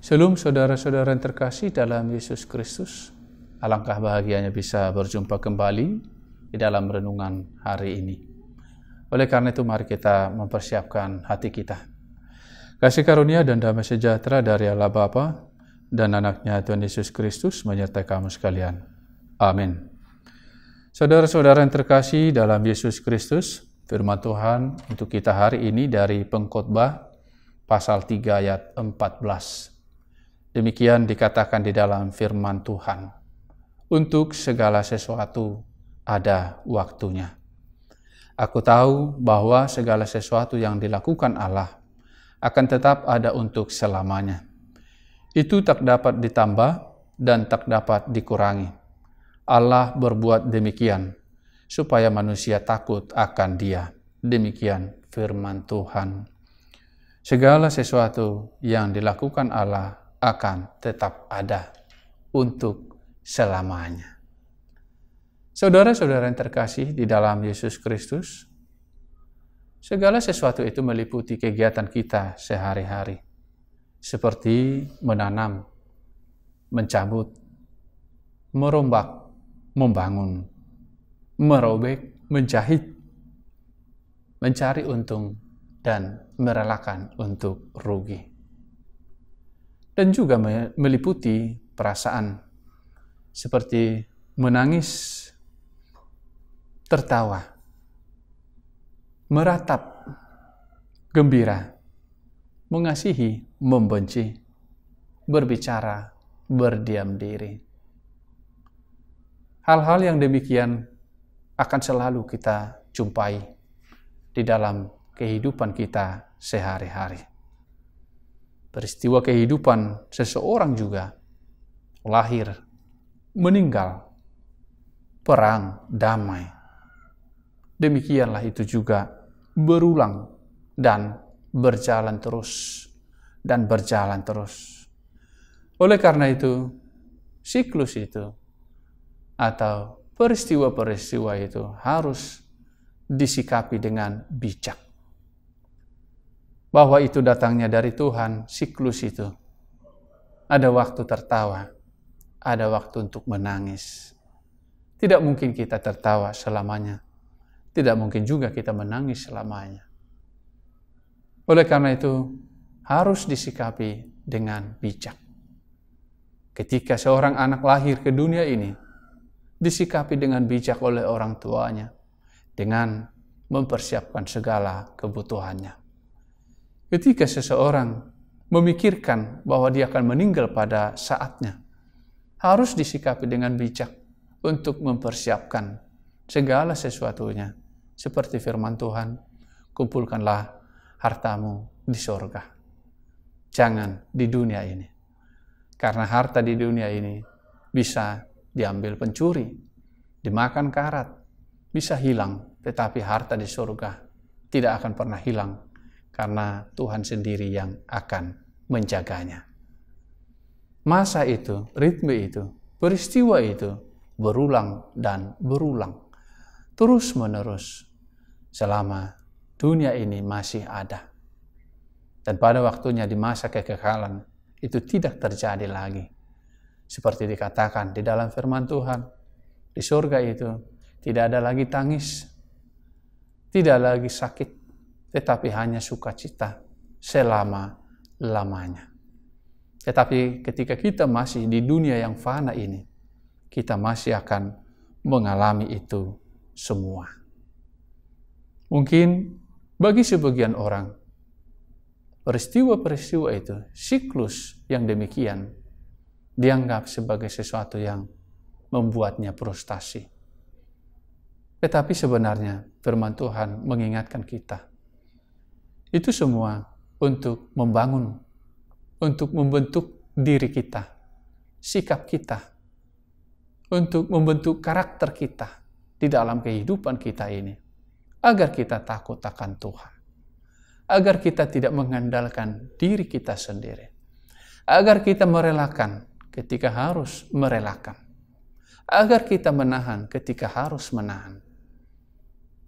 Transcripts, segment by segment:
Shalom saudara-saudara yang terkasih dalam Yesus Kristus. Alangkah bahagianya bisa berjumpa kembali di dalam renungan hari ini. Oleh karena itu mari kita mempersiapkan hati kita. Kasih karunia dan damai sejahtera dari Allah Bapa dan anaknya Tuhan Yesus Kristus menyertai kamu sekalian. Amin. Saudara-saudara yang terkasih dalam Yesus Kristus, firman Tuhan untuk kita hari ini dari Pengkhotbah pasal 3 ayat 14. Demikian dikatakan di dalam firman Tuhan, untuk segala sesuatu ada waktunya. Aku tahu bahwa segala sesuatu yang dilakukan Allah akan tetap ada untuk selamanya. Itu tak dapat ditambah dan tak dapat dikurangi. Allah berbuat demikian supaya manusia takut akan Dia. Demikian firman Tuhan. Segala sesuatu yang dilakukan Allah akan tetap ada untuk selamanya. Saudara-saudara yang terkasih di dalam Yesus Kristus, segala sesuatu itu meliputi kegiatan kita sehari-hari, seperti menanam, mencabut, merombak, membangun, merobek, menjahit, mencari untung, dan merelakan untuk rugi. Dan juga meliputi perasaan seperti menangis, tertawa, meratap, gembira, mengasihi, membenci, berbicara, berdiam diri. Hal-hal yang demikian akan selalu kita jumpai di dalam kehidupan kita sehari-hari. Peristiwa kehidupan seseorang juga lahir, meninggal, perang, damai. Demikianlah itu juga berulang dan berjalan terus dan berjalan terus. Oleh karena itu, siklus itu atau peristiwa-peristiwa itu harus disikapi dengan bijak. Bahwa itu datangnya dari Tuhan, siklus itu. Ada waktu tertawa, ada waktu untuk menangis. Tidak mungkin kita tertawa selamanya. Tidak mungkin juga kita menangis selamanya. Oleh karena itu, harus disikapi dengan bijak. Ketika seorang anak lahir ke dunia ini, disikapi dengan bijak oleh orang tuanya, dengan mempersiapkan segala kebutuhannya. Ketika seseorang memikirkan bahwa dia akan meninggal pada saatnya, harus disikapi dengan bijak untuk mempersiapkan segala sesuatunya. Seperti firman Tuhan, kumpulkanlah hartamu di sorga. Jangan di dunia ini. Karena harta di dunia ini bisa diambil pencuri, dimakan karat, bisa hilang, tetapi harta di surga tidak akan pernah hilang karena Tuhan sendiri yang akan menjaganya. Masa itu, ritme itu, peristiwa itu berulang dan berulang, terus-menerus selama dunia ini masih ada. Dan pada waktunya di masa kekekalan itu tidak terjadi lagi. Seperti dikatakan di dalam firman Tuhan, di surga itu tidak ada lagi tangis, tidak lagi sakit, tetapi hanya sukacita selama-lamanya. Tetapi ketika kita masih di dunia yang fana ini, kita masih akan mengalami itu semua. Mungkin bagi sebagian orang, peristiwa-peristiwa itu, siklus yang demikian, dianggap sebagai sesuatu yang membuatnya frustasi. Tetapi sebenarnya firman Tuhan mengingatkan kita, itu semua untuk membangun, untuk membentuk diri kita, sikap kita, untuk membentuk karakter kita di dalam kehidupan kita ini, agar kita takut akan Tuhan, agar kita tidak mengandalkan diri kita sendiri, agar kita merelakan ketika harus merelakan, agar kita menahan ketika harus menahan,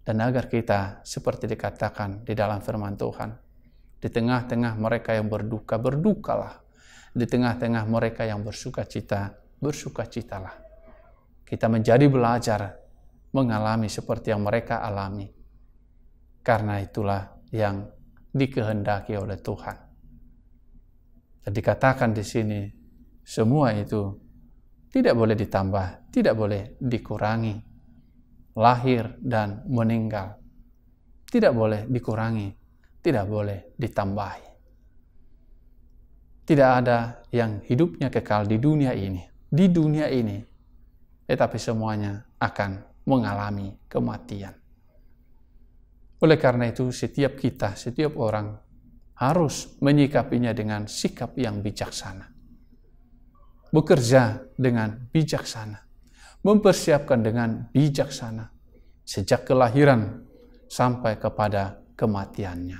dan agar kita seperti dikatakan di dalam firman Tuhan, di tengah-tengah mereka yang berduka, berdukalah. Di tengah-tengah mereka yang bersukacita, bersukacitalah. Kita menjadi belajar mengalami seperti yang mereka alami. Karena itulah yang dikehendaki oleh Tuhan. Dan dikatakan di sini, semua itu tidak boleh ditambah, tidak boleh dikurangi. Lahir dan meninggal tidak boleh dikurangi, tidak boleh ditambahi. Tidak ada yang hidupnya kekal di dunia ini, tetapi semuanya akan mengalami kematian. Oleh karena itu, setiap kita, setiap orang harus menyikapinya dengan sikap yang bijaksana. Bekerja dengan bijaksana, mempersiapkan dengan bijaksana, sejak kelahiran sampai kepada kematiannya.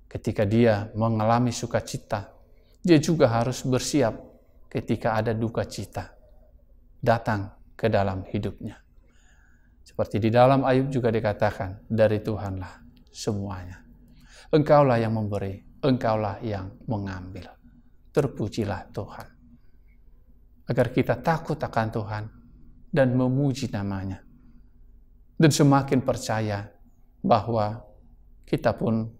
Ketika dia mengalami sukacita, dia juga harus bersiap ketika ada duka cita datang ke dalam hidupnya. Seperti di dalam Ayub juga dikatakan, dari Tuhanlah semuanya. Engkaulah yang memberi, Engkaulah yang mengambil. Terpujilah Tuhan. Agar kita takut akan Tuhan dan memuji namanya. Dan semakin percaya bahwa kita pun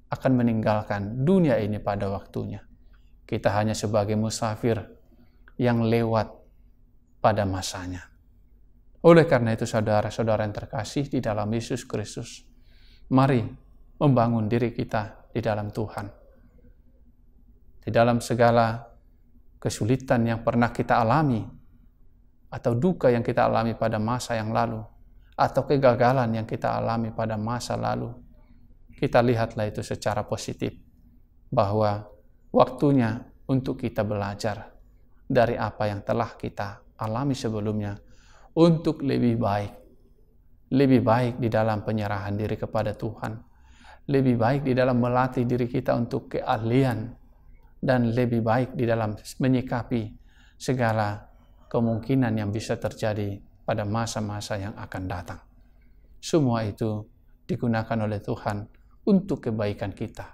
akan meninggalkan dunia ini pada waktunya. Kita hanya sebagai musafir yang lewat pada masanya. Oleh karena itu, saudara-saudara yang terkasih di dalam Yesus Kristus, mari membangun diri kita di dalam Tuhan. Di dalam segala kesulitan yang pernah kita alami, atau duka yang kita alami pada masa yang lalu, atau kegagalan yang kita alami pada masa lalu, kita lihatlah itu secara positif, bahwa waktunya untuk kita belajar dari apa yang telah kita alami sebelumnya, untuk lebih baik di dalam penyerahan diri kepada Tuhan, lebih baik di dalam melatih diri kita untuk keahlian, dan lebih baik di dalam menyikapi segala kemungkinan yang bisa terjadi pada masa-masa yang akan datang. Semua itu digunakan oleh Tuhan untuk kebaikan kita,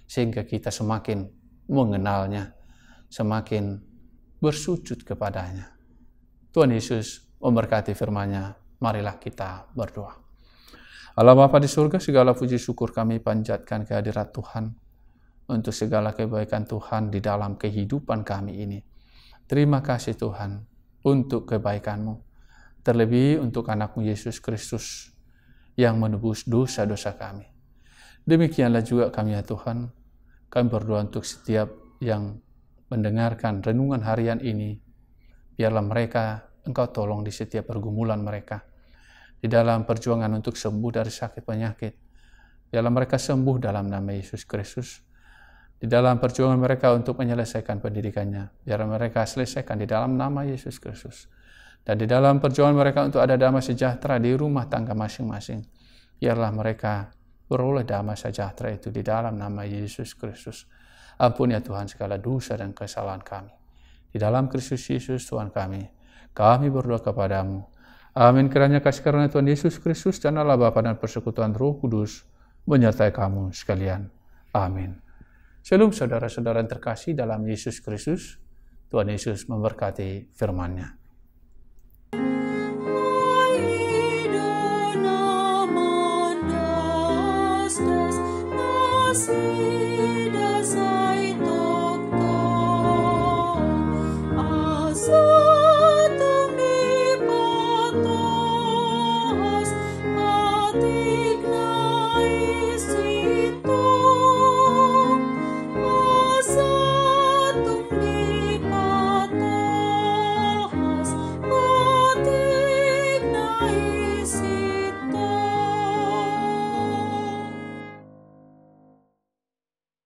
sehingga kita semakin mengenalnya, semakin bersujud kepadanya. Tuhan Yesus memberkati firman-Nya. Marilah kita berdoa. Allah Bapa di surga, segala puji syukur kami panjatkan kehadirat Tuhan untuk segala kebaikan Tuhan di dalam kehidupan kami ini. Terima kasih Tuhan untuk kebaikan-Mu, terlebih untuk anak-Mu Yesus Kristus yang menebus dosa-dosa kami. Demikianlah juga kami ya Tuhan, kami berdoa untuk setiap yang mendengarkan renungan harian ini, biarlah mereka Engkau tolong di setiap pergumulan mereka, di dalam perjuangan untuk sembuh dari sakit penyakit, biarlah mereka sembuh dalam nama Yesus Kristus. Di dalam perjuangan mereka untuk menyelesaikan pendidikannya, biarlah mereka selesaikan di dalam nama Yesus Kristus. Dan di dalam perjuangan mereka untuk ada damai sejahtera di rumah tangga masing-masing, biarlah mereka beroleh damai sejahtera itu di dalam nama Yesus Kristus. Ampuni ya Tuhan segala dosa dan kesalahan kami. Di dalam Kristus Yesus Tuhan kami berdoa kepadamu. Amin. Kiranya kasih karunia Tuhan Yesus Kristus dan Allah Bapa dan persekutuan Roh Kudus menyertai kamu sekalian. Amin. Shalom saudara-saudara yang terkasih dalam Yesus Kristus. Tuhan Yesus memberkati firman-Nya. See